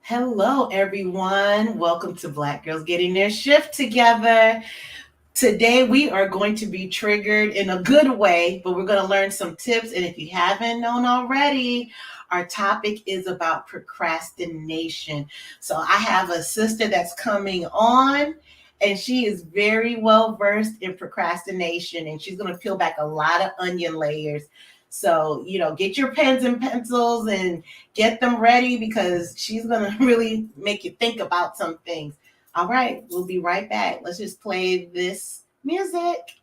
Hello, everyone. Welcome to Black Girls Getting Their Shift Together. Today, we are going to be triggered in a good way, but we're going to learn some tips. And if you haven't known already, our topic is about procrastination. So, I have a sister that's coming on, and she is very well versed in procrastination, and she's going to peel back a lot of onion layers. So, get your pens and pencils and get them ready because she's going to really make you think about some things. All right, we'll be right back. Let's just play this music.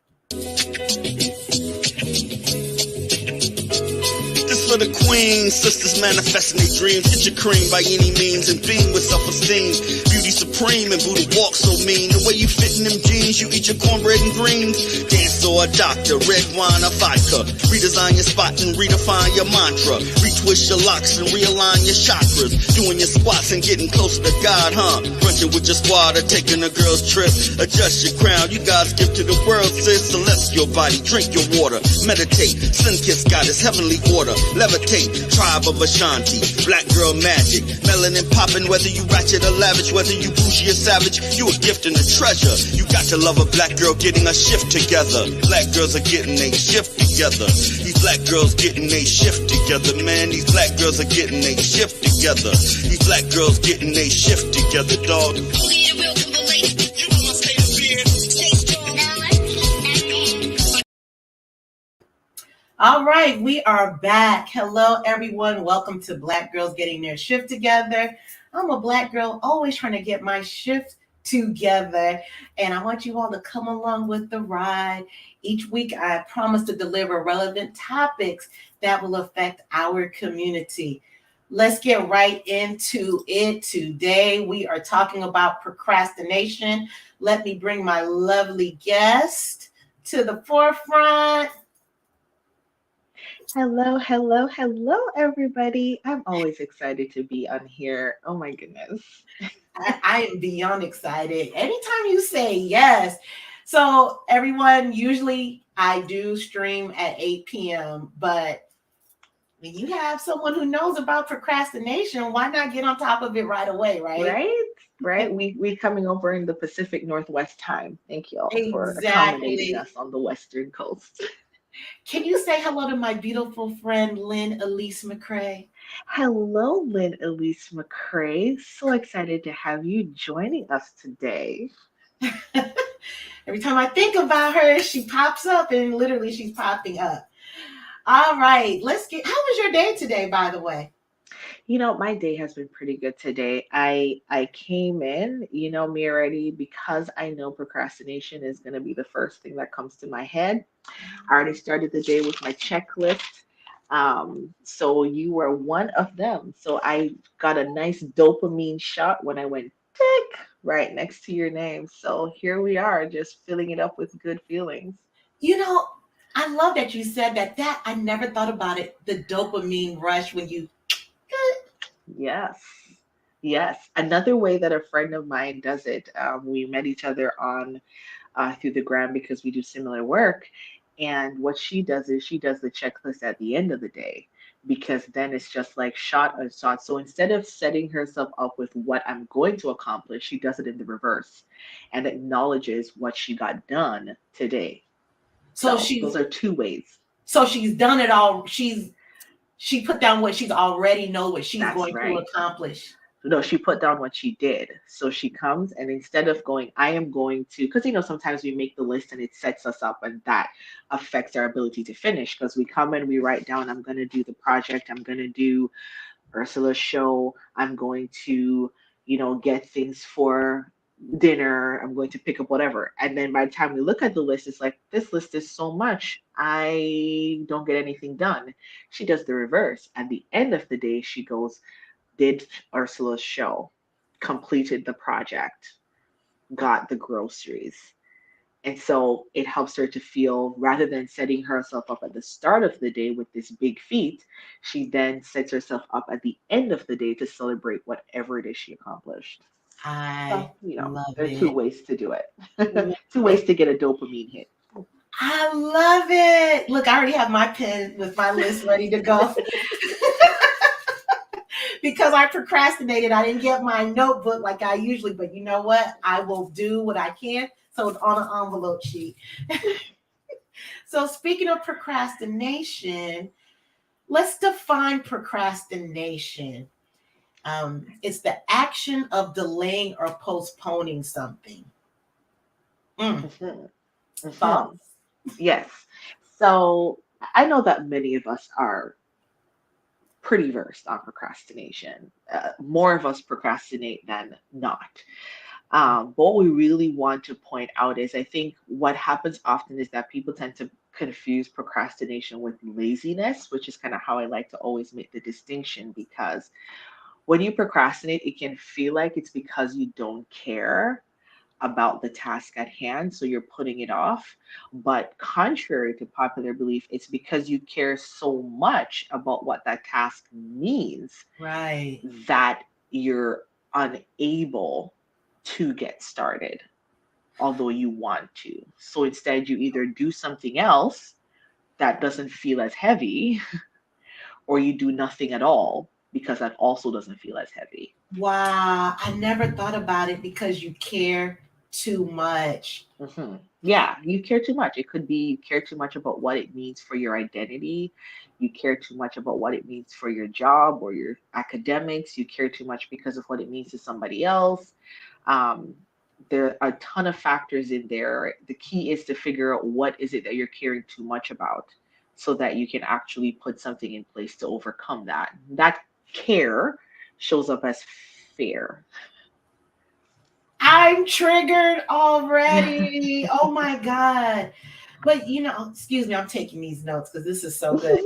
This for the queens, sisters manifesting their dreams. Get your cream by any means and beam with self-esteem. Beauty supreme and Buddha walk so mean. The way you fit in them jeans, you eat your cornbread and greens. Dance or a doctor, red wine or vodka. Redesign your spot and redefine your mantra. Retwist your locks and realign your chakras. Doing your squats and getting closer to God, huh? Brunching with your squad or taking a girl's trip. Adjust your crown, you God's gift to the world, sis. Celestial body, drink your water. Meditate, sun-kissed goddess, heavenly order. Levitate, tribe of Ashanti, black girl magic, melanin popping, whether you ratchet or lavish, whether you bougie or savage, you a gift and a treasure. You got to love a black girl getting a shift together. Black girls are getting a shift together. These black girls getting a shift together, man. These black girls are getting a shift together. These black girls getting a shift together, dog. All right, we are back. Hello, everyone. Welcome to Black Girls Getting Their Shift Together. I'm a black girl always trying to get my shift together, and I want you all to come along with the ride. Each week, I promise to deliver relevant topics that will affect our community. Let's get right into it. Today, we are talking about procrastination. Let me bring my lovely guest to the forefront. Hello, everybody. I'm always excited to be on here. Oh my goodness. I am beyond excited. Anytime you say yes. So, everyone, usually I do stream at 8 p.m., but when you have someone who knows about procrastination, why not get on top of it right away, right? Right. We coming over in the Pacific Northwest time. Thank you all for accommodating Exactly. us on the Western coast. Can you say hello to my beautiful friend, Lynn Elise McCrae? Hello, Lynn Elise McCrae. So excited to have you joining us today. Every time I think about her, she pops up and literally she's popping up. All right, how was your day today, by the way? My day has been pretty good today. I came in, me already because I know procrastination is going to be the first thing that comes to my head. I already started the day with my checklist. So you were one of them. So I got a nice dopamine shot when I went tick right next to your name. So here we are, just filling it up with good feelings. You know, I love that you said that. I never thought about it. The dopamine rush when you. Yes. Yes. Another way that a friend of mine does it, we met each other on through the gram because we do similar work. And what she does is she does the checklist at the end of the day because then it's just like shot or shot. So instead of setting herself up with what I'm going to accomplish, she does it in the reverse and acknowledges what she got done today. So those are two ways. So she's done it all. She put down what she's already know what she's That's going right. to accomplish. No, she put down what she did. So she comes and instead of going, I am going to, because sometimes we make the list and it sets us up and that affects our ability to finish because we come and we write down, I'm going to do the project, I'm going to do Ursula's show, I'm going to, get things for dinner, I'm going to pick up whatever. And then by the time we look at the list, it's like, this list is so much. I don't get anything done. She does the reverse. At the end of the day, she goes, did Ursula's show, completed the project, got the groceries. And so it helps her to feel, rather than setting herself up at the start of the day with this big feat, she then sets herself up at the end of the day to celebrate whatever it is she accomplished. I So, love there are it. 2 ways to do it. 2 ways to get a dopamine hit. I love it. Look, I already have my pen with my list ready to go. because I procrastinated. I didn't get my notebook like I usually, but you know what? I will do what I can. So it's on an envelope sheet. So speaking of procrastination, let's define procrastination. It's the action of delaying or postponing something. Mm, Mhm, mhm. thoughts? Yes. So I know that many of us are pretty versed on procrastination. More of us procrastinate than not. But what we really want to point out is I think what happens often is that people tend to confuse procrastination with laziness, which is kind of how I like to always make the distinction because when you procrastinate, it can feel like it's because you don't care about the task at hand, so you're putting it off. But contrary to popular belief, it's because you care so much about what that task means Right. that you're unable to get started, although you want to. So instead, you either do something else that doesn't feel as heavy, or you do nothing at all because that also doesn't feel as heavy. Wow. I never thought about it because you care too much. Yeah, you care too much. It could be you care too much about what it means for your identity. You care too much about what it means for your job or your academics. You care too much because of what it means to somebody else. Um, there are a ton of factors in there. The key is to figure out what is it that you're caring too much about so that you can actually put something in place to overcome that. That care shows up as fear. I'm triggered already. Oh my God. But excuse me, I'm taking these notes because this is so good.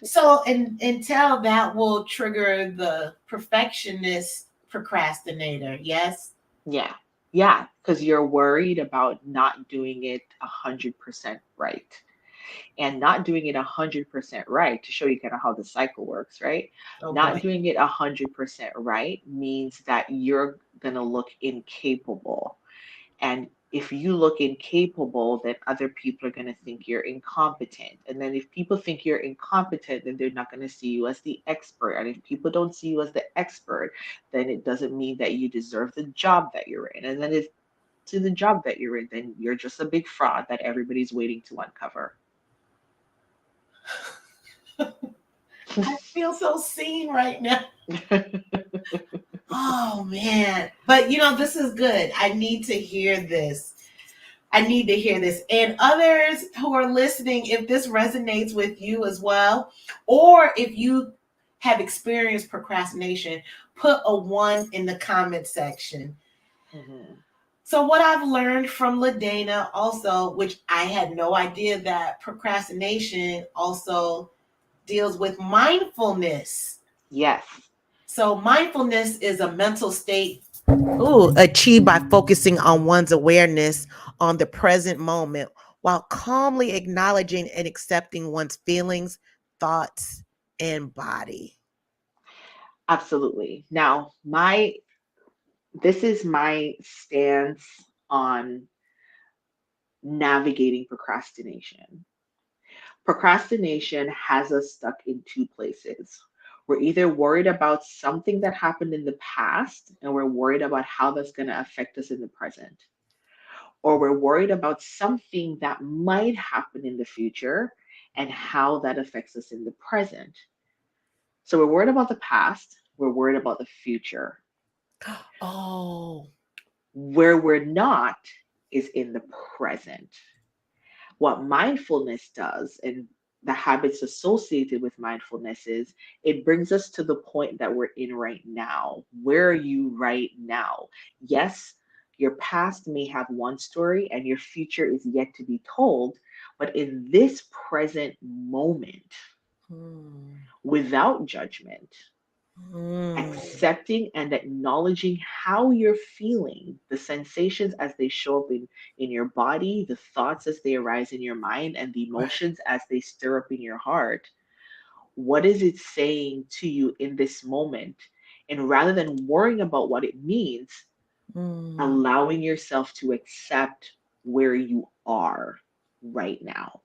So, and until that will trigger the perfectionist procrastinator. Yes. Yeah. Yeah. Because you're worried about not doing it 100% right. And not doing it 100% right, to show you kind of how the cycle works, right? Oh Not boy. doing it 100% right means that you're going to look incapable. And if you look incapable, then other people are going to think you're incompetent. And then if people think you're incompetent, then they're not going to see you as the expert. And if people don't see you as the expert, then it doesn't mean that you deserve the job that you're in. And then if to the job that you're in, then you're just a big fraud that everybody's waiting to uncover. I feel so seen right now. Oh man. But this is good. I need to hear this. I need to hear this. And others who are listening, if this resonates with you as well, or if you have experienced procrastination, put a one in the comment section. Mhm. So, what I've learned from LaDana also, which I had no idea that procrastination also deals with mindfulness. Yes. So, mindfulness is a mental state achieved by focusing on one's awareness on the present moment while calmly acknowledging and accepting one's feelings, thoughts, and body. Absolutely. Now, my this is my stance on navigating procrastination. Procrastination has us stuck in two places. We're either worried about something that happened in the past and we're worried about how that's going to affect us in the present, or we're worried about something that might happen in the future and how that affects us in the present. So we're worried about the past, we're worried about the future. Oh, Where we're not is in the present. What mindfulness does, and the habits associated with mindfulness, is it brings us to the point that we're in right now. Where are you right now? Yes, your past may have one story and your future is yet to be told, but in this present moment, hmm. without judgment, Hmm. accepting and acknowledging how you're feeling, the sensations as they show up in your body, the thoughts as they arise in your mind, and the emotions as they stir up in your heart. What is it saying to you in this moment? And rather than worrying about what it means, Hmm. allowing yourself to accept where you are right now.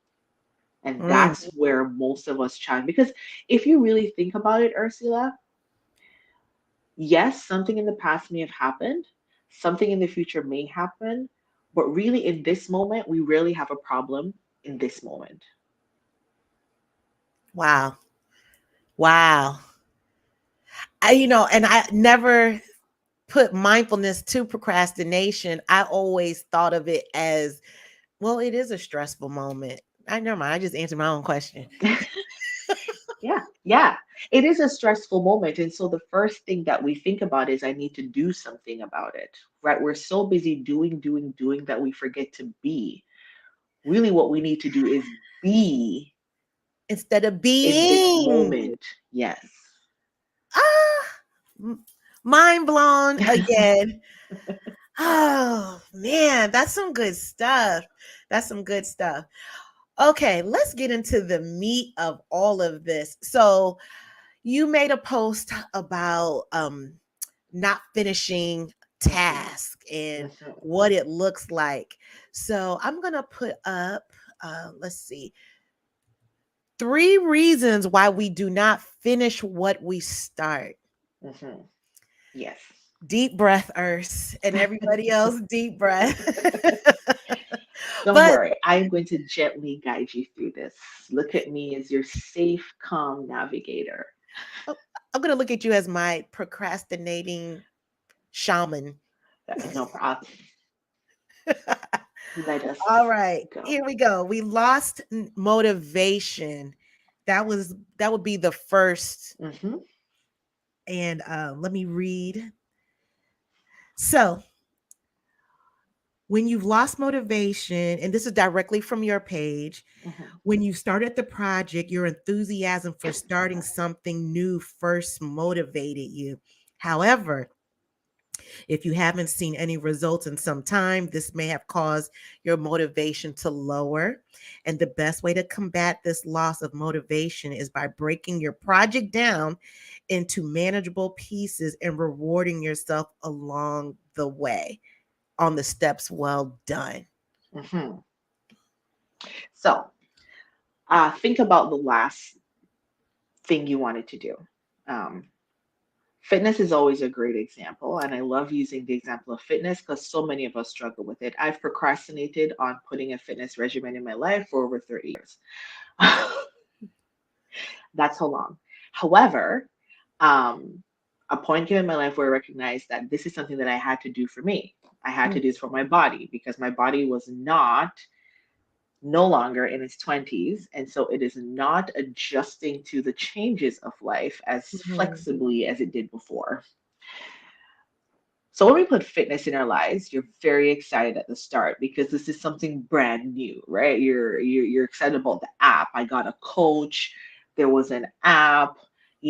And Hmm. that's where most of us challenge. Because if you really think about it, Ursula, Yes, something in the past may have happened, something in the future may happen, but really in this moment, we rarely have a problem in this moment. Wow. Wow. And I never put mindfulness to procrastination. I always thought of it as, well, it is a stressful moment. I never mind. I just answered my own question. Yeah, yeah. It is a stressful moment. And so the first thing that we think about is I need to do something about it, right? We're so busy doing that we forget to be. Really, what we need to do is be Instead of in this being, moment. Yes. ah, mind blown again. Oh, man, that's some good stuff. That's some good stuff. Okay, let's get into the meat of all of this. So, you made a post about not finishing Mhm, task and mhm, what it looks like. So, I'm going to put up let's see, 3 reasons why we do not finish what we start. mhm. Yes. Deep breath, Earth, and everybody else, deep breath. Don't But worry, I'm going to gently guide you through this. Look at me as your safe, calm navigator. oh, I'm going to look at you as my procrastinating shaman. No problem. Let us All right, go. here we go. We lost motivation. That would be the first. Hmm. And let me read. So, when you've lost motivation, and this is directly from your page, Hmm. when you started the project, your enthusiasm for starting something new first motivated you. However, if you haven't seen any results in some time, this may have caused your motivation to lower. And the best way to combat this loss of motivation is by breaking your project down into manageable pieces and rewarding yourself along the way on the steps well done. Hmm. So, think about the last thing you wanted to do. Um, Fitness is always a great example, and I love using the example of fitness because so many of us struggle with it. I've procrastinated on putting a fitness regimen in my life for over 30 years. That's so long. However, um, a point came in my life where I recognized that this is something that I had to do for me. I had to do this for my body because my body was no longer in its 20s. And so it is not adjusting to the changes of life as Mhm. flexibly as it did before. So when we put fitness in our lives, you're very excited at the start because this is something brand new, right? You're excited about the app. I got a coach. There was an app.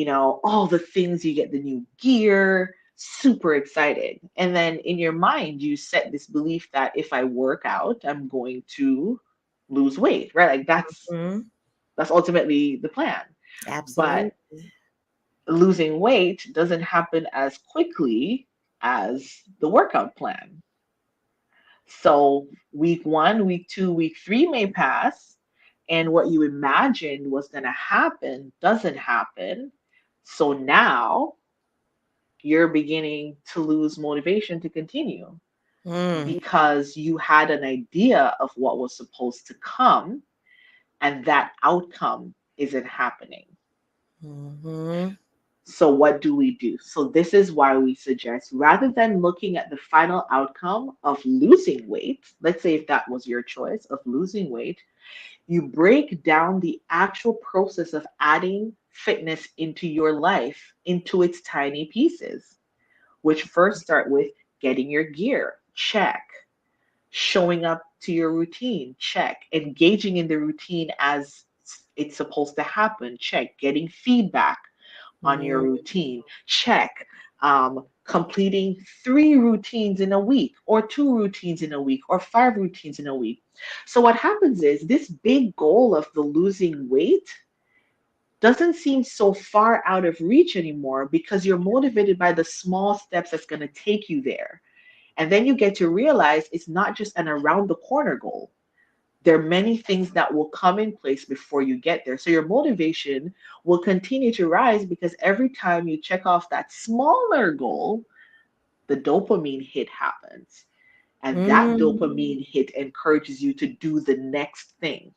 All the things, you get the new gear. Super excited. And then in your mind, you set this belief that if I work out, I'm going to lose weight, right? Like Mhm. that's ultimately the plan. But Absolutely. losing weight doesn't happen as quickly as the workout plan. So week one, week two, week three may pass, and what you imagined was going to happen doesn't happen. So now you're beginning to lose motivation to continue Mm. because you had an idea of what was supposed to come, and that outcome isn't happening. Mhm. So, what do we do? So, this is why we suggest rather than looking at the final outcome of losing weight, let's say if that was your choice of losing weight, you break down the actual process of adding fitness into your life into its tiny pieces, which first start with getting your gear, check, showing up to your routine, check, engaging in the routine as it's supposed to happen, check, getting feedback on your Mm. routine. Check. Completing 3 routines in a week, or 2 routines in a week, or 5 routines in a week. So, what happens is this big goal of the losing weight doesn't seem so far out of reach anymore because you're motivated by the small steps that's going to take you there. And then you get to realize it's not just an around the corner goal. There are many things that will come in place before you get there. So your motivation will continue to rise because every time you check off that smaller goal, the dopamine hit happens. And that Mm, dopamine hit encourages you to do the next thing.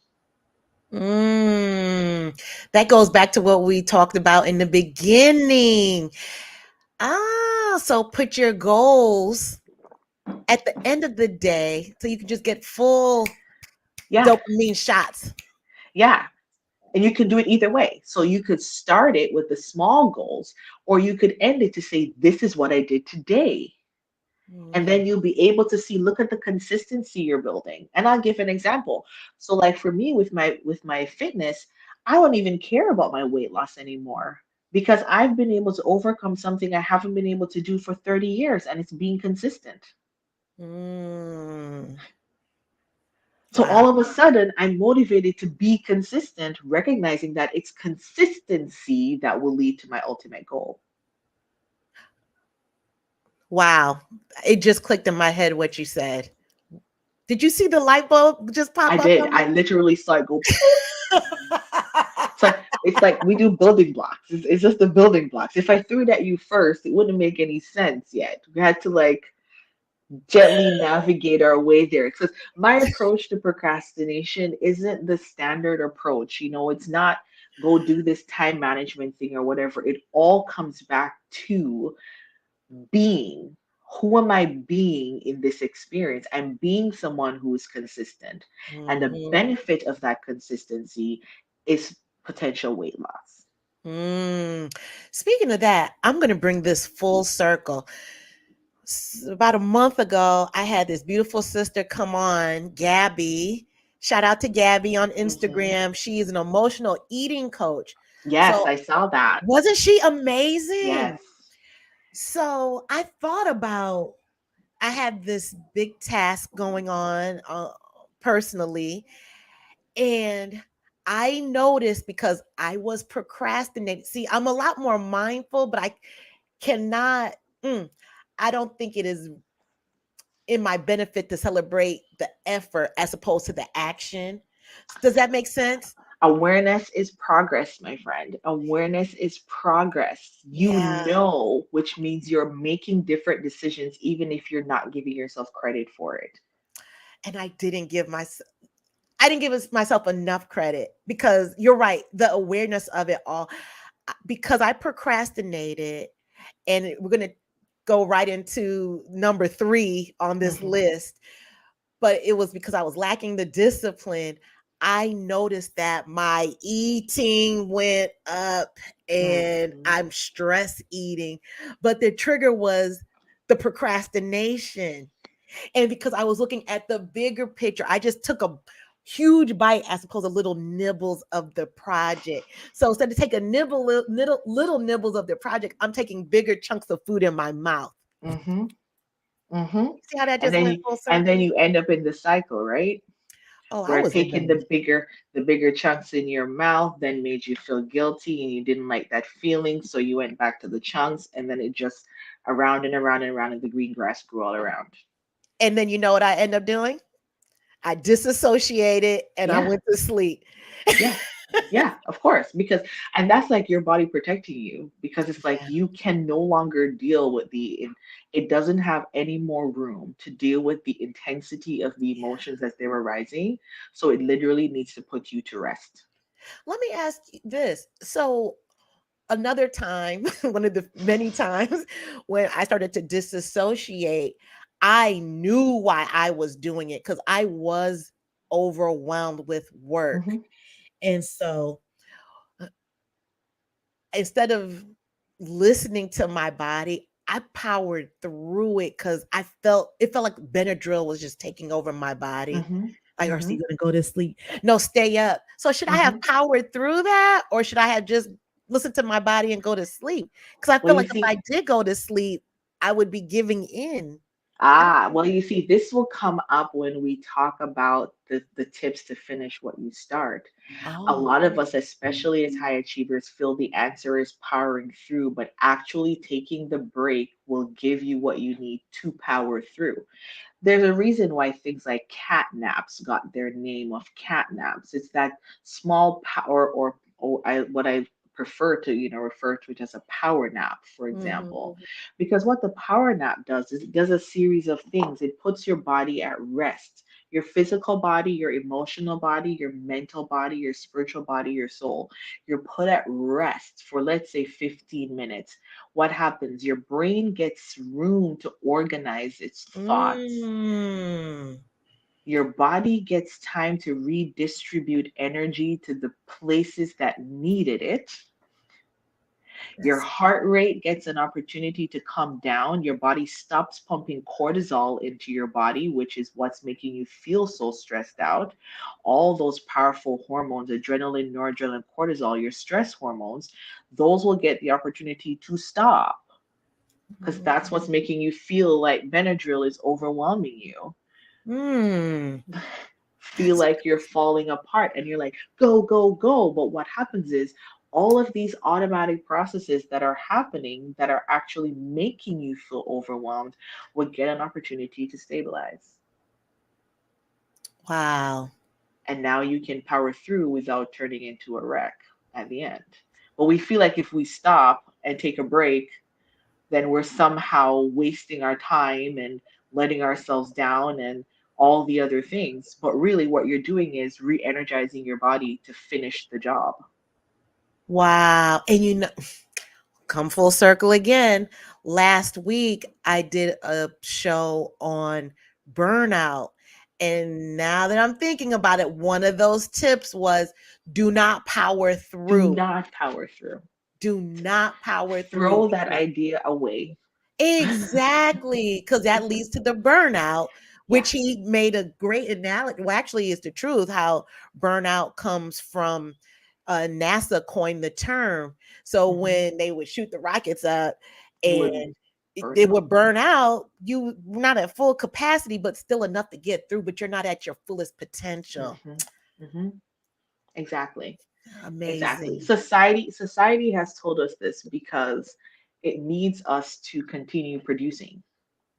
mm. That goes back to what we talked about in the beginning. So put your goals at the end of the day so you can just get full Yeah, dopamine shots. yeah. And you can do it either way. So you could start it with the small goals, or you could end it to say, this is what I did today. And Mm, then you'll be able to see, look at the consistency you're building. And I'll give an example. So like for me with my fitness, I don't even care about my weight loss anymore because I've been able to overcome something I haven't been able to do for 30 years, and it's being consistent. mm. So Wow. all of a sudden, I'm motivated to be consistent, recognizing that it's consistency that will lead to my ultimate goal. Wow. It just clicked in my head what you said. Did you see the light bulb just I pop up did. on I me? literally saw it go. It's like we do building blocks. It's just the building blocks. If I threw it at you first, it wouldn't make any sense yet. We had to like gently navigate our way there. Because my approach to procrastination isn't the standard approach. It's not go do this time management thing or whatever. It all comes back to being. Who am I being in this experience? I'm being someone who is consistent. And the Mhm. benefit of that consistency is potential weight loss. Mm. Speaking of that, I'm going to bring this full circle. About a month ago, I had this beautiful sister come on, Gabby. Shout out to Gabby on Hmm. Instagram. She is an emotional eating coach. Yes, So, I saw that. wasn't she amazing? Yes. So, I thought about I had this big task going on personally, and I noticed because I was procrastinating. See, I'm a lot more mindful, but I cannot, mm, I don't think it is in my benefit to celebrate the effort as opposed to the action. Does that make sense? Awareness is progress, my friend. Awareness is progress. You Yeah. know, which means you're making different decisions, even if you're not giving yourself credit for it. And I didn't give myself enough credit because you're right. The awareness of it all, because I procrastinated, and we're going to go right into number 3 on this Hmm. list, but it was because I was lacking the discipline. I noticed that my eating went up and Hmm. I'm stress eating, but the trigger was the procrastination. And because I was looking at the bigger picture, I just took a huge bite as opposed to little nibbles of the project. So instead of taking little nibbles of the project, I'm taking bigger chunks of food in my mouth. Hmm. Hmm. See how that And just then went you full and then circle? you end up in the cycle, right? Oh, I Where was in taking the the bigger chunks in your mouth then made you feel guilty and you didn't like that feeling, so you went back to the chunks, and then it just around and around and around, and the green grass grew all around. and then you know what I end up doing? I disassociated and I Yeah. went to sleep. Yeah. Yeah, of course. Because, and that's like your body protecting you, because it's like Yeah. you can no longer deal with it doesn't have any more room to deal with the intensity of the emotions as they were rising. So it literally needs to put you to rest. Let me ask you this. So another time, one of the many times when I started to disassociate, I knew why I was doing it because I was overwhelmed with work. Hmm. And so instead of listening to my body, I powered through it because it felt like Benadryl was just taking over my body. Hmm. Like, are Hmm. you gonna go to sleep? No, stay up. So should I have Hmm. powered through that, or should I have just listened to my body and go to sleep? Because I Well, feel you like if I see, did go to sleep, I would be giving in. this will come up when we talk about the tips to finish what you start. A Oh. lot of us, especially as high achievers, feel the answer is powering through, but actually taking the break will give you what you need to power through. There's a reason why things like cat naps got their name of cat naps. It's that small power, what I prefer to refer to it as a power nap, for Mhm. example, because what the power nap does is it does a series of things. It puts your body at rest. Your physical body, your emotional body, your mental body, your spiritual body, your soul. You're put at rest for, let's say, 15 minutes. What happens? Your brain gets room to organize its thoughts. Mm. Your body gets time to redistribute energy to the places that needed it. Your That's heart rate gets an opportunity to come down. Your body stops pumping cortisol into your body, which is what's making you feel so stressed out. All those powerful hormones, adrenaline, noradrenaline, cortisol, your stress hormones, those will get the opportunity to stop, because that's what's making you feel like Benadryl is overwhelming you. mm. Feel like you're falling apart and you're like, go, go, go. But what happens is all of these automatic processes that are happening that are actually making you feel overwhelmed would get an opportunity to stabilize. Wow. And now you can power through without turning into a wreck at the end. But we feel like if we stop and take a break, then we're somehow wasting our time and letting ourselves down and all the other things. But really, what you're doing is re energizing your body to finish the job. Wow. And come full circle again. Last week, I did a show on burnout. And now that I'm thinking about it, one of those tips was do not power Do through. not power through. Do not power through Throw that because idea away. exactly, because that leads to the burnout, which Yes. he made a great analogy. Well, actually, is the truth how burnout comes from NASA coined the term. So Hmm. when they would shoot the rockets up You would and burn it out. would burn out, you not at full capacity, but still enough to get through, but you're not at your fullest potential. Hmm. Hmm. Exactly. Exactly. Amazing. Society has told us this because it needs us to continue producing.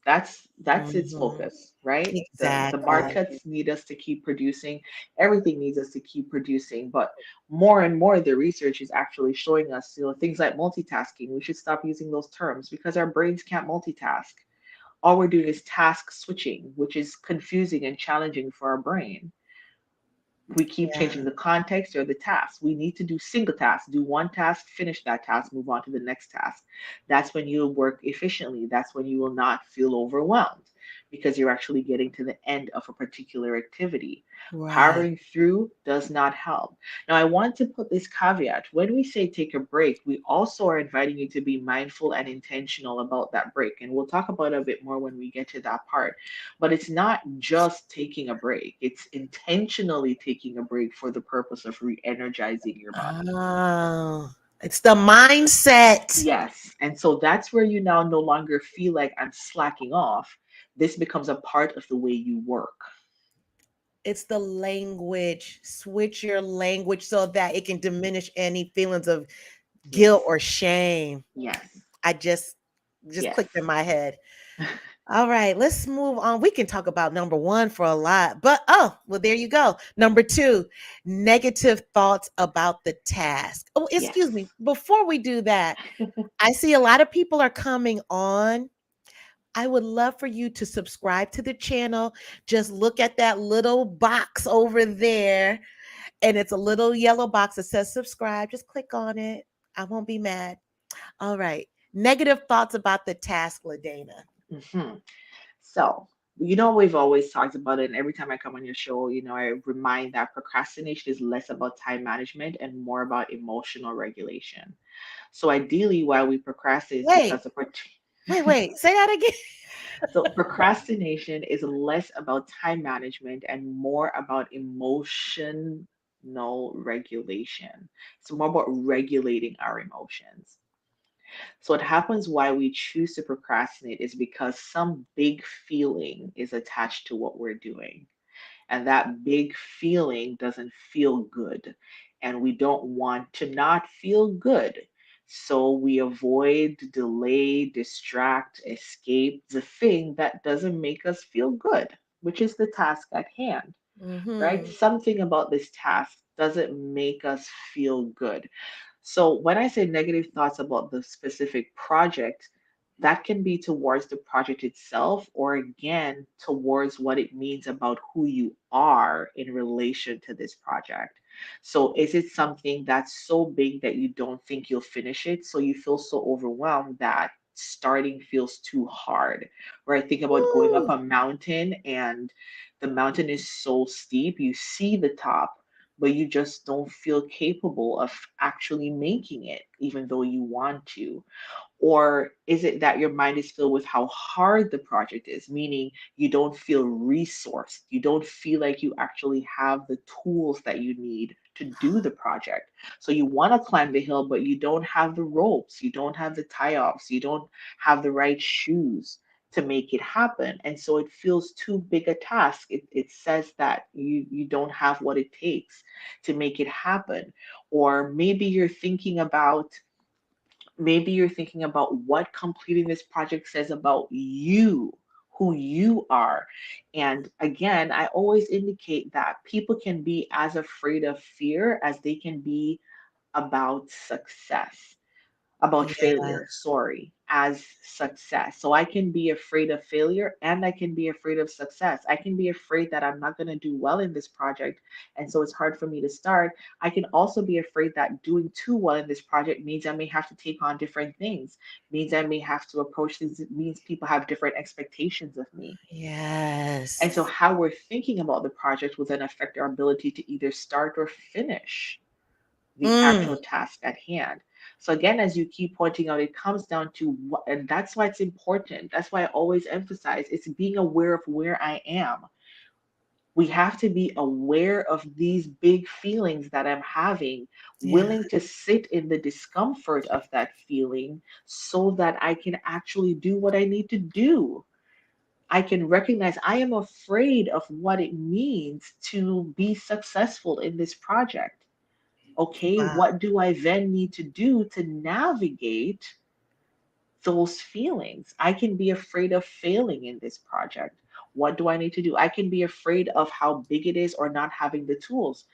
That's its Hmm. focus, right? The Exactly. markets need us to keep producing. Everything needs us to keep producing. But more and more, the research is actually showing us, things like multitasking. We should stop using those terms because our brains can't multitask. All we're doing is task switching, which is confusing and challenging for our brain. We keep changing Yeah. the context or the task. We need to do single tasks. Do one task, finish that task, move on to the next task. That's when you'll work efficiently. That's when you will not feel overwhelmed because you're actually getting to the end of a particular activity. Right. Powering through does not help. Now, I want to put this caveat. When we say take a break, we also are inviting you to be mindful and intentional about that break. And we'll talk about it a bit more when we get to that part. But it's not just taking a break, it's intentionally taking a break for the purpose of re energizing your body. Oh, it's the mindset. Yes. And so that's where you now no longer feel like I'm slacking off. This becomes a part of the way you work. It's the language. Switch your language so that it can diminish any feelings of guilt Yes. or shame. Yes. I just Yes. clicked in my head. All right, let's move on. We can talk about number 1 for a lot, but well, there you go. Number 2, negative thoughts about the task. Oh, excuse Yes. me. Before we do that, I see a lot of people are coming on. I would love for you to subscribe to the channel. Just look at that little box over there, and it's a little yellow box that says subscribe. Just click on it. I won't be mad. All right. Negative thoughts about the task, LaDana. Hmm. So, we've always talked about it, and every time I come on your show, I remind that procrastination is less about time management and more about emotional regulation. So, ideally, why we procrastinate is Wait, because of part- wait. Say that again. so procrastination is less about time management and more about emotional regulation. So, more about regulating our emotions. So, what happens why we choose to procrastinate is because some big feeling is attached to what we're doing. And that big feeling doesn't feel good. And we don't want to not feel good. So we avoid, delay, distract, escape the thing that doesn't make us feel good, which is the task at hand, right? Mm-hmm. Something about this task doesn't make us feel good. So when I say negative thoughts about the specific project, that can be towards the project itself, or again, towards what it means about who you are in relation to this project. So is it something that's so big that you don't think you'll finish it? So you feel so overwhelmed that starting feels too hard, right? Think about going up Ooh, a mountain and the mountain is so steep, you see the top, but you just don't feel capable of actually making it, even though you want to. Or is it that your mind is filled with how hard the project is, meaning you don't feel resourced? You don't feel like you actually have the tools that you need to do the project. So you want to climb the hill, but you don't have the ropes, you don't have the tie offs, you don't have the right shoes to make it happen. And so it feels too big a task. It says that you don't have what it takes to make it happen. Or maybe you're thinking about what completing this project says about you, who you are. And again, I always indicate that people can be as afraid of fear as they can be about success, about yeah, failure, sorry, as success. So I can be afraid of failure and I can be afraid of success. I can be afraid that I'm not going to do well in this project. And so it's hard for me to start. I can also be afraid that doing too well in this project means I may have to take on different things, means I may have to approach things, it means people have different expectations of me. And so yes. how we're thinking about the project will then affect our ability to either start or finish the Mm, actual task at hand. So again, as you keep pointing out, it comes down to what, and that's why it's important. That's why I always emphasize it's being aware of where I am. We have to be aware of these big feelings that I'm having, yeah, willing to sit in the discomfort of that feeling so that I can actually do what I need to do. I can recognize I am afraid of what it means to be successful in this project. Okay, wow. what do I then need to do to navigate those feelings? I can be afraid of failing in this project. What do I need to do? I can be afraid of how big it is or not having the tools.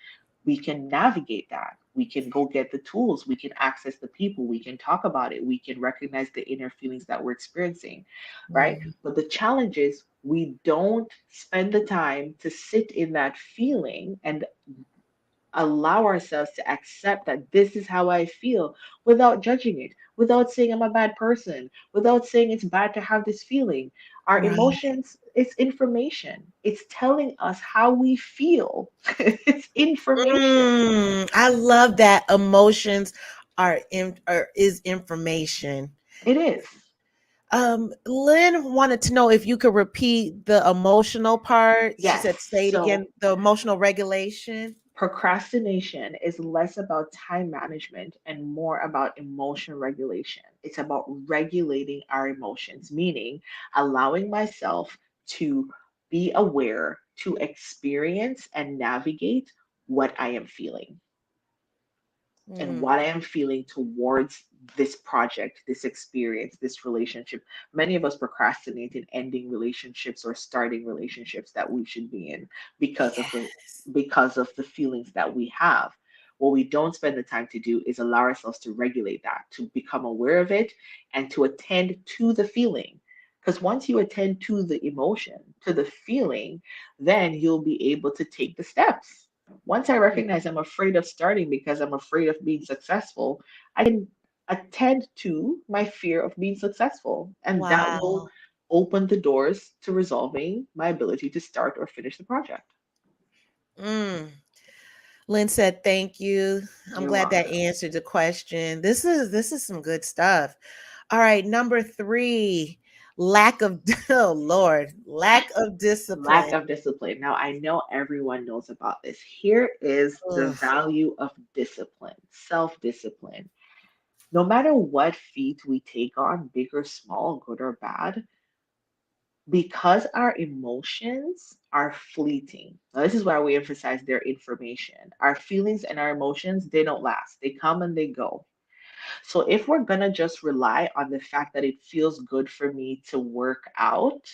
We can navigate that. We can go get the tools. We can access the people. We can talk about it. We can recognize the inner feelings that we're experiencing, right? Mm, But the challenge is we don't spend the time to sit in that feeling and allow ourselves to accept that this is how I feel without judging it, without saying I'm a bad person, without saying it's bad to have this feeling. Our right. emotions, it's information. It's telling us how we feel. It's information. I love that emotions is information. It is. Lynn wanted to know if you could repeat the emotional part. She Yes. said, say it again, So the emotional regulation. procrastination is less about time management and more about emotion regulation. It's about regulating our emotions, meaning allowing myself to be aware, to experience and navigate what I am feeling and Mm, what I am feeling towards this project, this experience, this relationship. Many of us procrastinate in ending relationships or starting relationships that we should be in because of the yes. because of the feelings that we have. What we don't spend the time to do is allow ourselves to regulate that, to become aware of it and to attend to the feeling. Because once you attend to the emotion, to the feeling, then you'll be able to take the steps. Once I recognize I'm afraid of starting because I'm afraid of being successful, I can attend to my fear of being successful. And that will Wow. open the doors to resolving my ability to start or finish the project. Mm. Lynn said, "Thank you." I'm You're glad that welcome. answered the question. This is some good stuff. All right, number 3, lack of oh Lord, lack of Lack discipline. of discipline. Now, I know everyone knows about this. Here is the Ugh, value of discipline, self discipline. No matter what feat we take on, big or small, good or bad, Because our emotions are fleeting. Now, this is why we emphasize their information. Our feelings and our emotions, they don't last. They come and they go. So if we're going to just rely on the fact that it feels good for me to work out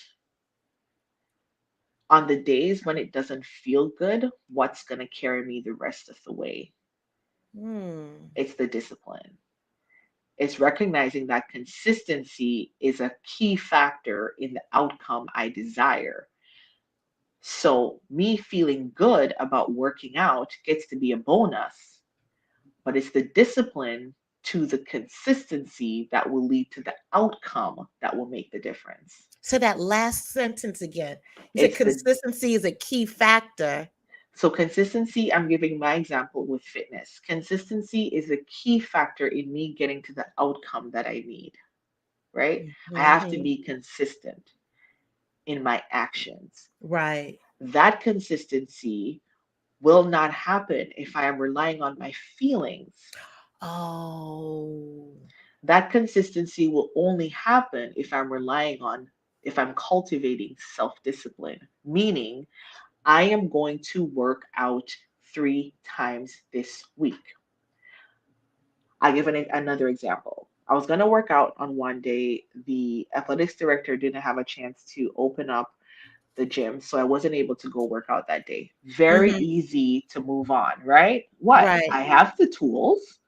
on the days when it doesn't feel good, what's going to carry me the rest of the way? Hmm. It's the discipline. It's recognizing that consistency is a key factor in the outcome I desire. So, me feeling good about working out gets to be a bonus, but it's the discipline to the consistency that will lead to the outcome that will make the difference. So that last sentence again. You said It's the consistency is a key factor. So consistency, I'm giving my example with fitness. Consistency is a key factor in me getting to the outcome that I need, right? I have to Mhm. be consistent in my actions. Right. That consistency will not happen if I am relying on my feelings. Oh. That consistency will only happen if I'm cultivating self discipline, meaning I am going to work out 3 times this week. I'll give another example. I was going to work out on one day. The athletics director didn't have a chance to open up the gym, so I wasn't able to go work out that day. Very Mhm. easy to move on, right? What? Right. I have the tools,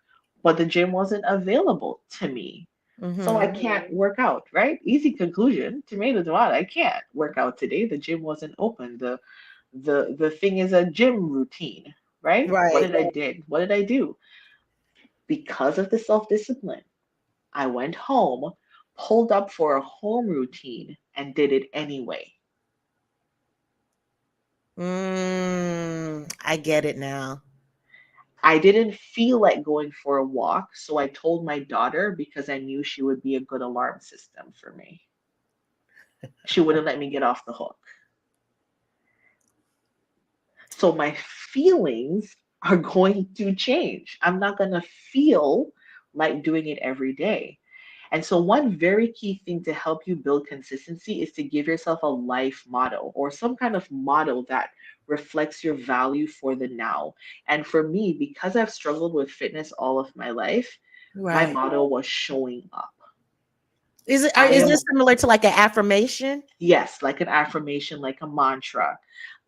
but the gym wasn't available to me. So I Mhm. can't work out, right? Easy conclusion. Tomato, tomato. I can't work out today. The gym wasn't open. The thing is a gym routine, right? Right. What did I do? Because of the self-discipline, I went home, pulled up for a home routine, and did it anyway. I get it now. I didn't feel like going for a walk, so I told my daughter because I knew she would be a good alarm system for me. She wouldn't let me get off the hook. So my feelings are going to change. I'm not going to feel like doing it every day. And so, one very key thing to help you build consistency is to give yourself a life motto or some kind of motto that reflects your value for the now. And for me, because I've struggled with fitness all of my life, my Right. motto was showing up. Is it? I Is am, this similar to like an affirmation? yes, like an affirmation, like a mantra.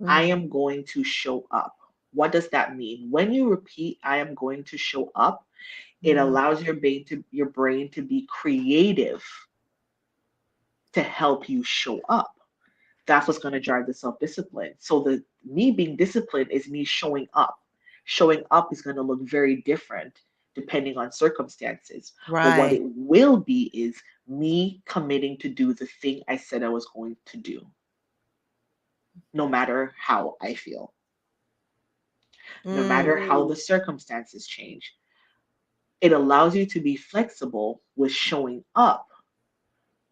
I Mm. am going to show up. What does that mean? When you repeat, I am going to show up, it Mm. allows your brain to be creative to help you show up. That's what's going to drive the self-discipline. So the me being disciplined is me showing up. Showing up is going to look very different depending on circumstances. But what Right. it will be is me committing to do the thing I said I was going to do, no matter how I feel, no Mm. matter how the circumstances change. It allows you to be flexible with showing up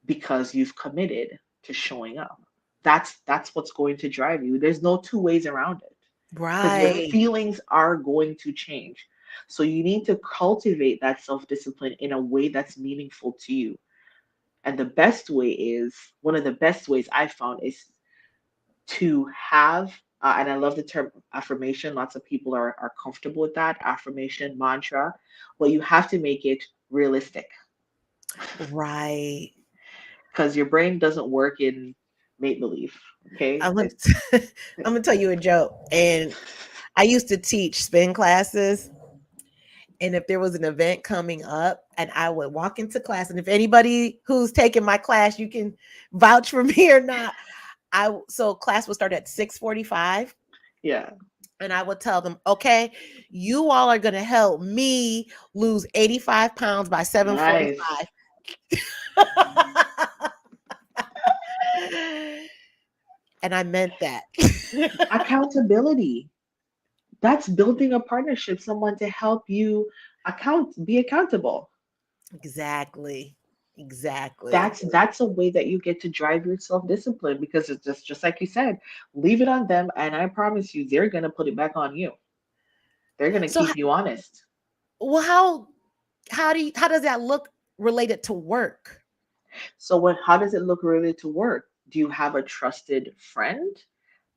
because you've committed to showing up. That's what's going to drive you. There's no two ways around it because your Right. feelings are going to change. So you need to cultivate that self-discipline in a way that's meaningful to you. And the best way is one of the best ways I found is to have and I love the term affirmation. Lots of people are comfortable with that affirmation mantra. Well, you have to make it realistic Right. because your brain doesn't work in make believe. Okay. I'm gonna I'm gonna tell you a joke. And I used to teach spin classes, and if there was an event coming up, and I would walk into class, and if anybody who's taking my class, you can vouch for me or not. So class would start at 6:45, Yeah. and I would tell them, okay, you all are gonna help me lose 85 pounds by Nice. 7:45. And I meant that. Accountability. That's building a partnership, someone to help you be accountable. Exactly. Exactly. That's a way that you get to drive your self-discipline because it's just like you said, leave it on them and I promise you they're gonna put it back on you. They're gonna So keep you honest. well, how does that look related to work? So how does it look related to work? Do you have a trusted friend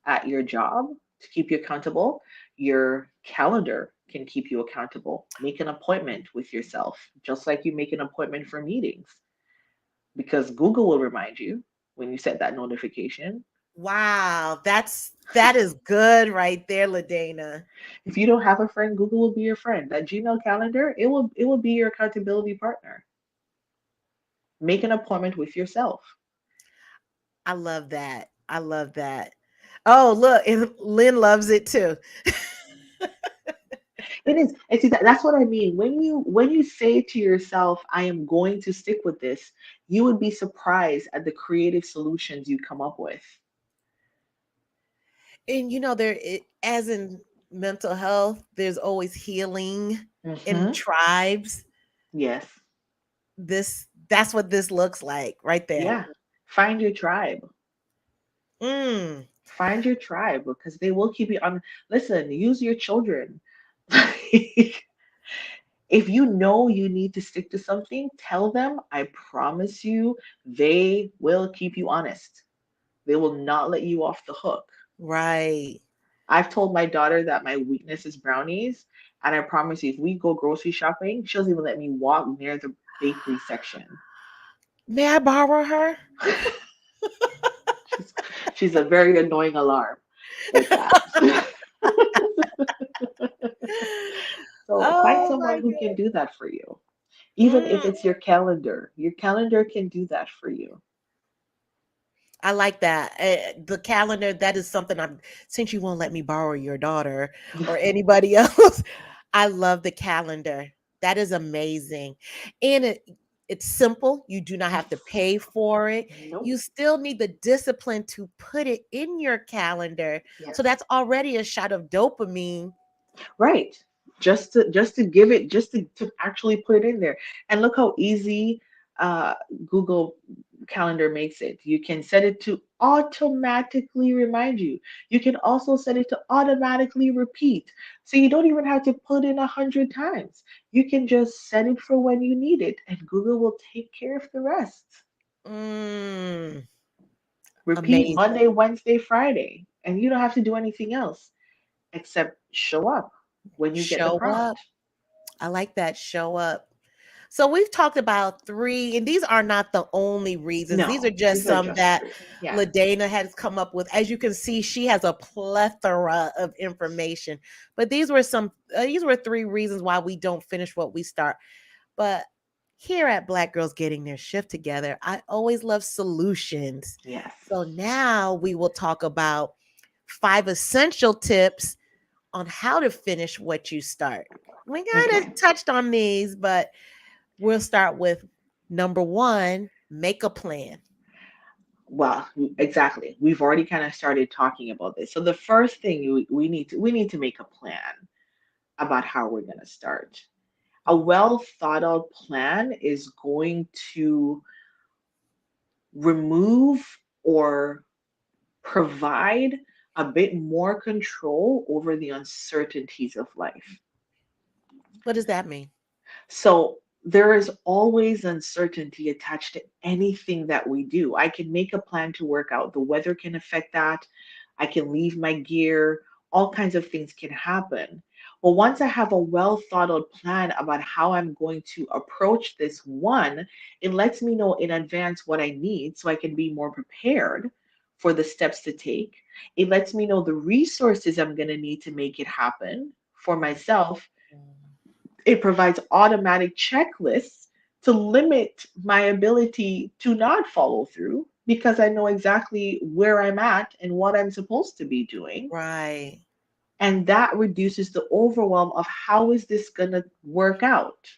at your job to keep you accountable? Your calendar can keep you accountable. Make an appointment with yourself, just like you make an appointment for meetings, because Google will remind you when you set that notification. Wow, that is good right there, LaDana. If you don't have a friend, Google will be your friend. That Gmail calendar, it will be your accountability partner. Make an appointment with yourself. I love that. I love that. Oh, look, and Lynn loves it too. It is, and see that's what I mean. When you say to yourself, "I am going to stick with this," you would be surprised at the creative solutions you come up with. And as in mental health, there's always healing in Hmm. tribes. Yes. That's what this looks like right there. Yeah. Find your tribe. Mm, Find your tribe because they will keep you on. Listen, use your children. If you know you need to stick to something, tell them. I promise you, they will keep you honest. They will not let you off the hook. right. I've told my daughter that my weakness is brownies, and I promise you, if we go grocery shopping, she doesn't even let me walk near the bakery section. May I borrow her? She's she's a very annoying alarm with that. So find Oh someone my who can god. do that for you. Even if Mm, it's your calendar can do that for you. I like that. The calendar, that is something I'm, since you won't let me borrow your daughter or anybody else, I love the calendar. That is amazing. And it's simple. You do not have to pay for it. You Nope. still need the discipline to put it in your calendar. So Yes. that's already a shot of dopamine. Right. Just to give it to actually put it in there. And look how easy uh Google Calendar makes it. You can set it to automatically remind you. You can also set it to automatically repeat. So you don't even have to put in 100 times. You can just set it for when you need it, and Google will take care of the rest. Mm, Repeat amazing. Monday, Wednesday, Friday, and you don't have to do anything else except show up when you get the Show up. prompt. I like that. Show up. So we've talked about three, and these are not the only reasons. These are No, just these are some just that three. Yeah. LaDana has come up with. As you can see, she has a plethora of information. But these were three reasons why we don't finish what we start. But here at Black Girls Getting Their Shift Together, I always love solutions. Yes. So now we will talk about 5 essential tips on how to finish what you start. We kind of Okay. touched on these, but we'll start with number one, make a plan. Well, exactly. We've already kind of started talking about this. So the first thing we need to make a plan about how we're going to start. A well thought out plan is going to remove or provide a bit more control over the uncertainties of life. What does that mean? So there is always uncertainty attached to anything that we do. I can make a plan to work out. The weather can affect that. I can leave my gear. All kinds of things can happen. Well, once I have a well thought out plan about how I'm going to approach this one, it lets me know in advance what I need so I can be more prepared for the steps to take. It lets me know the resources I'm going to need to make it happen for myself. It provides automatic checklists to limit my ability to not follow through because I know exactly where I'm at and what I'm supposed to be doing. Right. And that reduces the overwhelm of how is this going to work out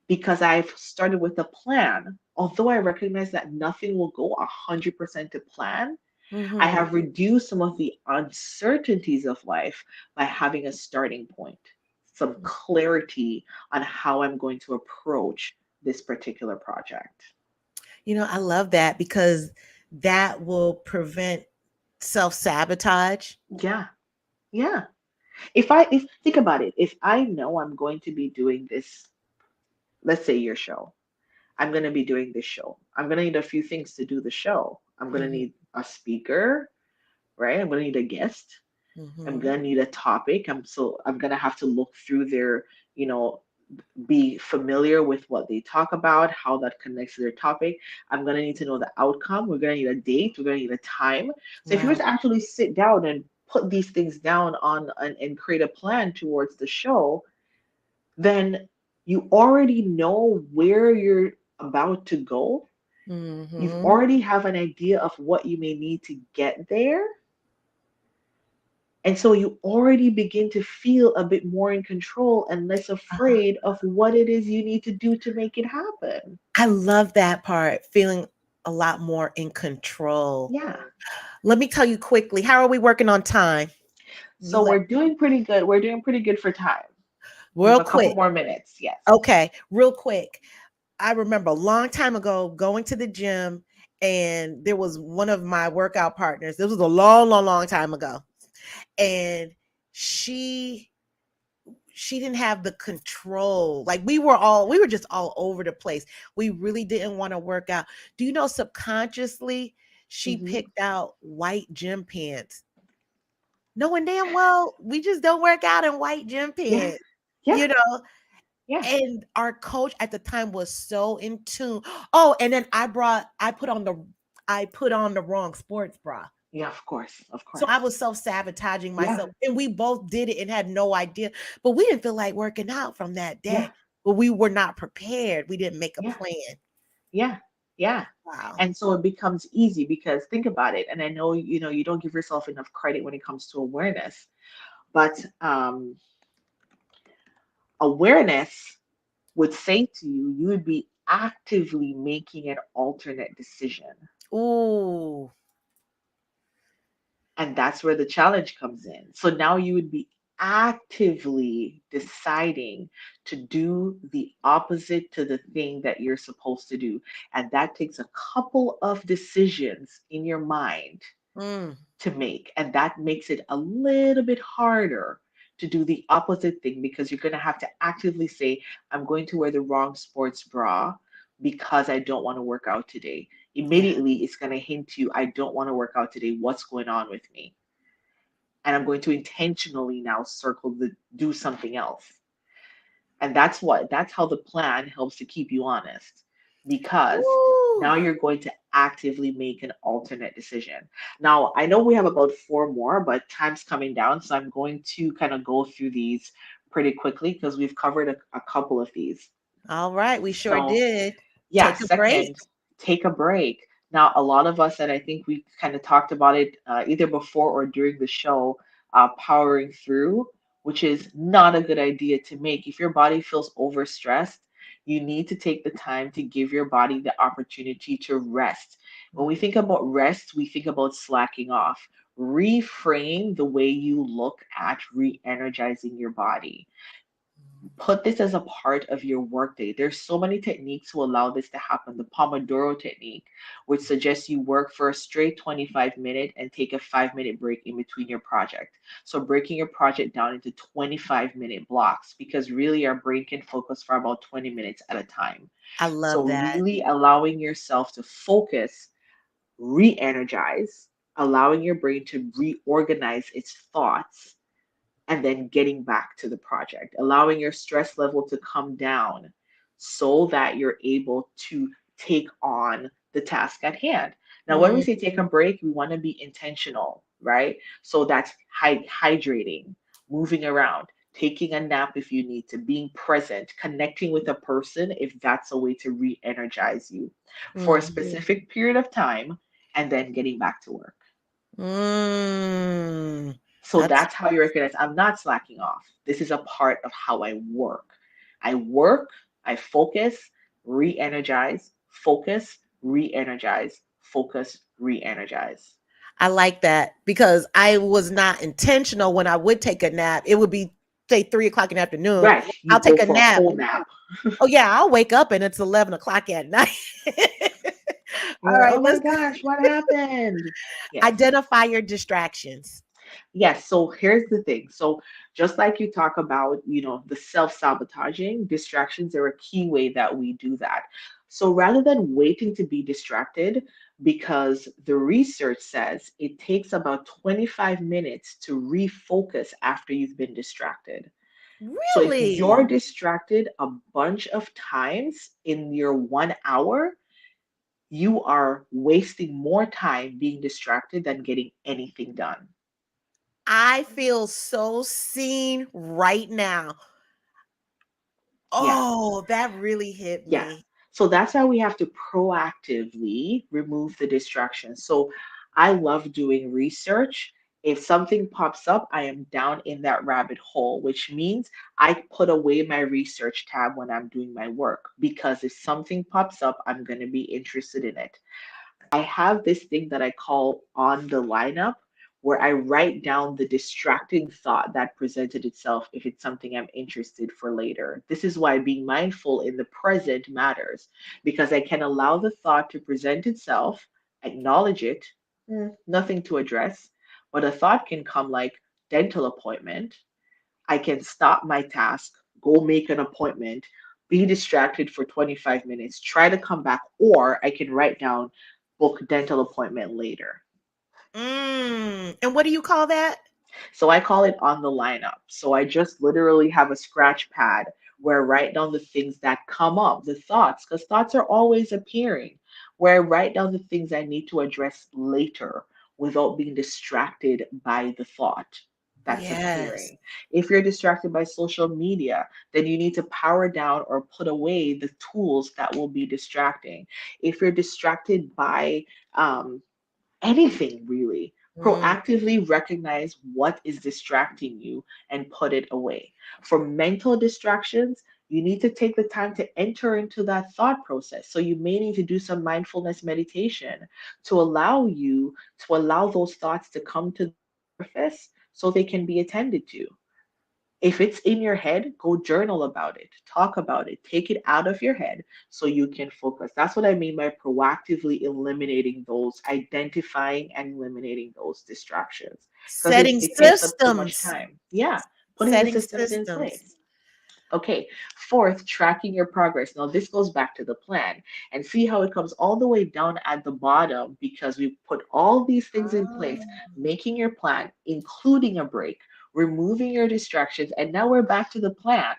because I've started with a plan. Although I recognize that nothing will go 100% to plan, I Mm-hmm. have reduced some of the uncertainties of life by having a starting point, some clarity on how I'm going to approach this particular project. I love that because that will prevent self sabotage. Yeah, yeah. If think about it, if I know I'm going to be doing this, let's say your show, I'm going to be doing this show. I'm going to need a few things to do the show. I'm going to Mhm. need a speaker, right? I'm going to need a guest. I'm Mhm. going to need a topic. I'm going to have to look through their, you know, be familiar with what they talk about, how that connects to their topic. I'm going to need to know the outcome. We're going to need a date. We're going to need a time. So if you were Right. to actually sit down and put these things down on and create a plan towards the show, then you already know where you're about to go. You've Mhm. already have an idea of what you may need to get there. And so you already begin to feel a bit more in control and less afraid of what it is you need to do to make it happen. I love that part, feeling a lot more in control. Yeah. Let me tell you quickly, how are we working on time? You So let we're doing pretty good. We're doing pretty good for time. We have real a couple quick. more minutes. Yes. Okay, real quick. I remember a long time ago going to the gym, and there was one of my workout partners. This was a long, long, long time ago. And she she didn't have the control. Like we were just all over the place. We really didn't want to work out. Do you know, subconsciously she Hmm. picked out white gym pants, knowing damn well we just don't work out in white gym Yeah. pants, Yeah. you know. Yeah. And our coach at the time was so in tune. Oh, and then I put on the wrong sports bra. Yeah. Of course. Of So I course. was self-sabotaging Yeah. myself. And we both did it and had no idea. But we didn't feel like working out from that Yeah. day. But we were not prepared. We didn't make a Yeah. plan. Yeah. Yeah. Wow. And so it becomes easy because think about it. And I know, you don't give yourself enough credit when it comes to awareness, but awareness would say to you, you would be actively making an alternate decision. Ooh. And that's where the challenge comes in. So now you would be actively deciding to do the opposite to the thing that you're supposed to do. And that takes a couple of decisions in your mind Mm. to make. And that makes it a little bit harder to do the opposite thing because you're going to have to actively say, I'm going to wear the wrong sports bra because I don't want to work out today. Yeah. Immediately, it's going to hint to you, I don't want to work out today. What's going on with me? And I'm going to intentionally now circle the do something else. And that's how the plan helps to keep you honest because Ooh. now you're going to actively make an alternate decision. Now, I know we have about four more, but time's coming down. So I'm going to kind of go through these pretty quickly because we've covered a couple of these. All right. We sure So, did. yeah, Take a break. second, take a break. Now, a lot of us, and I think we kind of talked about it either before or during the show, powering through, which is not a good idea to make. If your body feels overstressed, you need to take the time to give your body the opportunity to rest. When we think about rest, we think about slacking off. Reframe the way you look at re energizing your body. Put this as a part of your workday. There's so many techniques to allow this to happen. The Pomodoro technique, which suggests you work for a straight 25-minute and take a 5-minute break in between your project. So breaking your project down into 25-minute blocks because really our brain can focus for about 20 minutes at a time. I love So that. really allowing yourself to focus, re-energize, allowing your brain to reorganize its thoughts and then getting back to the project, allowing your stress level to come down so that you're able to take on the task at hand. Now, when we Mm. say take a break, we want to be intentional, right? So that's hydrating, moving around, taking a nap if you need to, being present, connecting with a person if that's a way to re energize you for a Mhm. specific period of time, and then getting back to work. Mm. So That's that's how you recognize I'm not slacking off. This is a part of how I work. I work, I focus, re energize, focus, re energize, focus, re energize. I like that because I was not intentional when I would take a nap. It would be, say, 3 o'clock in the afternoon. Right. You I'll go take a for a nap. whole nap. Oh yeah, I'll wake up and it's 11 o'clock at night. All You're like, right, oh my let's gosh, what happened? Yes. identify your distractions. Yes, so here's the thing. So just like you talk about, the self-sabotaging, distractions are a key way that we do that. So rather than waiting to be distracted, because the research says it takes about 25 minutes to refocus after you've been distracted. So if you're Really? distracted a bunch of times in your 1 hour, you are wasting more time being distracted than getting anything done. I feel so seen right now. Yeah. Oh, that really hit Yeah. me. So that's why we have to proactively remove the distractions. So I love doing research. If something pops up, I am down in that rabbit hole, which means I put away my research tab when I'm doing my work because if something pops up, I'm going to be interested in it. I have this thing that I call on the lineup where I write down the distracting thought that presented itself if it's something I'm interested for later. This is why being mindful in the present matters because I can allow the thought to present itself, acknowledge it, nothing to address, but a thought can come like dental appointment. I can stop my task, go make an appointment, be distracted for 25 minutes, try to come back, or I can write down book dental appointment later. And what do you call that? So I call it on the lineup. So I just literally have a scratch pad where I write down the things that come up, the thoughts, because thoughts are always appearing, where I write down the things I need to address later without being distracted by the thought that's Yes. appearing. If you're distracted by social media, then you need to power down or put away the tools that will be distracting. If you're distracted by anything really, Mm, proactively recognize what is distracting you and put it away. For mental distractions, you need to take the time to enter into that thought process. So you may need to do some mindfulness meditation to allow those thoughts to come to the surface so they can be attended to. If it's in your head, go journal about it, talk about it, take it out of your head so you can focus. That's what I mean by proactively eliminating those, identifying and eliminating those distractions because setting it takes up too much systems. time. Yeah, putting the Setting systems in systems. place. Okay, fourth, tracking your progress. Now, this goes back to the plan and see how it comes all the way down at the bottom because we put all these things in place, Oh. making your plan, including a break, removing your distractions, and now we're back to the plan,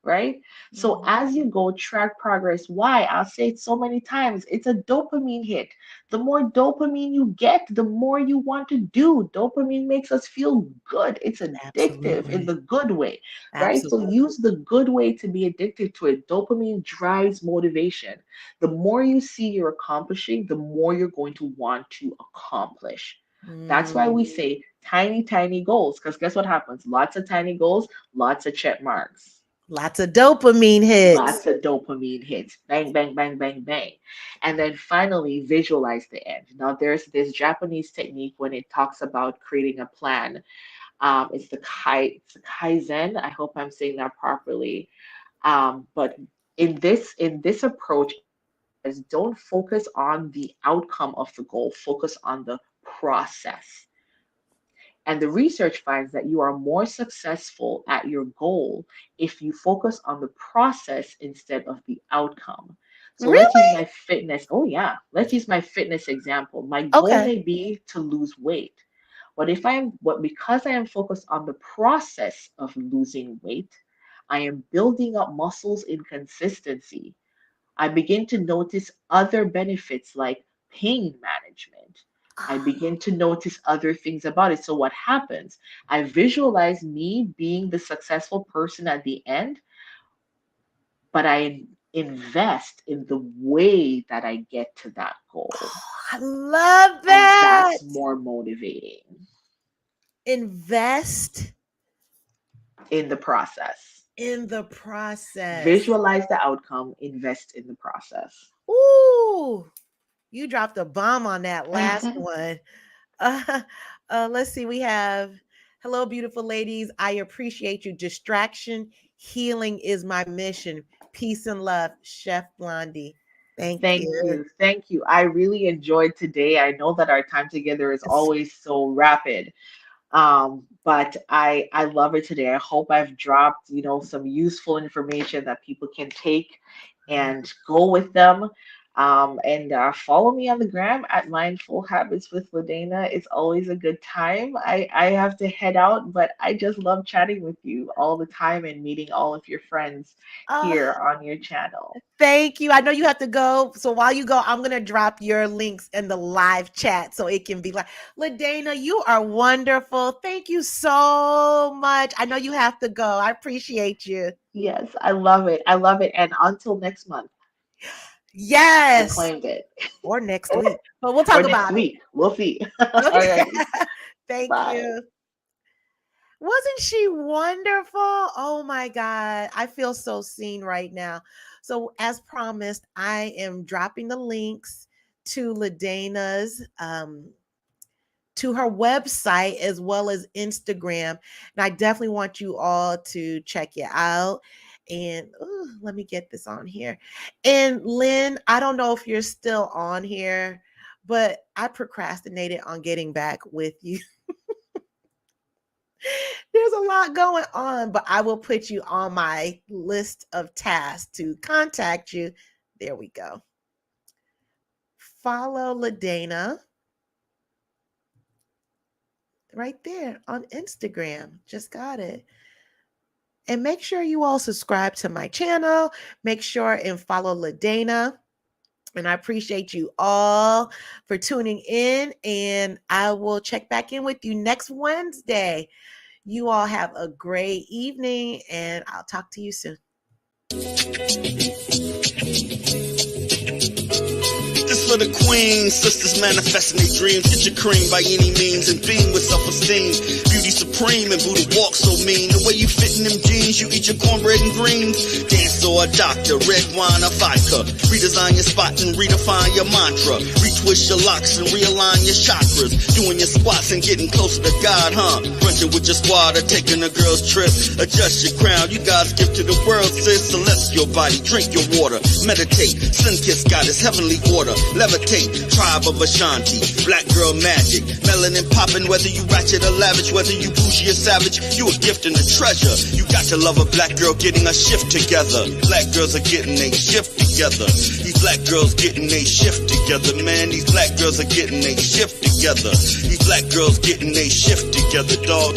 right? So Mhm. as you go, track progress. Why? I'll say it so many times. It's a dopamine hit. The more dopamine you get, the more you want to do. Dopamine makes us feel good. It's addictive in Absolutely. the good way, right? So Absolutely. use the good way to be addicted to it. Dopamine drives motivation. The more you see you're accomplishing, the more you're going to want to accomplish. That's why Mm, we say tiny, tiny goals. Because guess what happens? Lots of tiny goals, lots of check marks. lots of dopamine hits. Lots of dopamine hits. Bang, bang, bang, bang, bang. And then finally, visualize the end. Now, there's this Japanese technique when it talks about creating a plan. It's the Kaizen. I hope I'm saying that properly. But in this approach, it says don't focus on the outcome of the goal, focus on the process. And the research finds that you are more successful at your goal if you focus on the process instead of the outcome. So let's use Really? my fitness. Oh, yeah. Let's use my fitness example. My goal Okay. may be to lose weight. But because I am focused on the process of losing weight, I am building up muscles in consistency. I begin to notice other benefits like pain management. I Ah, begin to notice other things about it. So, what happens? I visualize me being the successful person at the end, but I invest in the way that I get to that goal. I love And that. that's more motivating Invest in the process. in the process. Visualize the outcome, invest in the process. Ooh, you dropped a bomb on that last one. Uh, let's see. We have, hello, beautiful ladies. I appreciate you. Distraction healing is my mission. Peace and love, Chef Blondie. Thank Thank you. you. Thank you. I really enjoyed today. I know that our time together is Yes. always so rapid. But I love it today. I hope I've dropped, some useful information that people can take and go with them. And follow me on the gram at Mindful Habits with LaDana. It's always a good time. I have to head out, but I just love chatting with you all the time and meeting all of your friends Uh, here on your channel. Thank you. I know you have to go. So while you go, I'm going to drop your links in the live chat so it can be like, LaDana, you are wonderful. Thank you so much. I know you have to go. I appreciate you. Yes, I love it. I love it. And until next month, I Yes. claimed it. Or next week. But we'll Or talk next about it. week. We'll see. All right. Thank Bye. you. Wasn't she wonderful? Oh my God. I feel so seen right now. So, as promised, I am dropping the links to LaDana's to her website as well as Instagram. And I definitely want you all to check it out. And let me get this on here. And Lynn, I don't know if you're still on here, but I procrastinated on getting back with you. There's a lot going on, but I will put you on my list of tasks to contact you. There we go. Follow LaDana right there on Instagram. Just got it. And make sure you all subscribe to my channel. Make sure and follow LaDana. And I appreciate you all for tuning in. And I will check back in with you next Wednesday. You all have a great evening, and I'll talk to you soon. This for the queens, sisters manifesting their dreams. Get your cream by any means and beam with self-esteem. Beauty supreme and Buddha walk so mean. The way you fit in them jeans, you eat your cornbread and greens. Dance or a doctor, red wine or vodka. Redesign your spot and redefine your mantra. Retwist your locks and realign your chakras. Doing your squats and getting closer to God, huh? Brunching with your squad or taking a girl's trip. Adjust your crown, you God's gift to the world, sis. Celestial body, drink your water. Meditate, sun-kissed goddess, heavenly order. Levitate, tribe of Ashanti, black girl magic, melanin popping, whether you ratchet or lavish, whether you bougie or savage, you a gift and a treasure. You got to love a black girl getting a shift together. Black girls are getting a shift together. These black girls getting a shift together, man. These black girls are getting a shift together. These black girls getting a shift together, dog.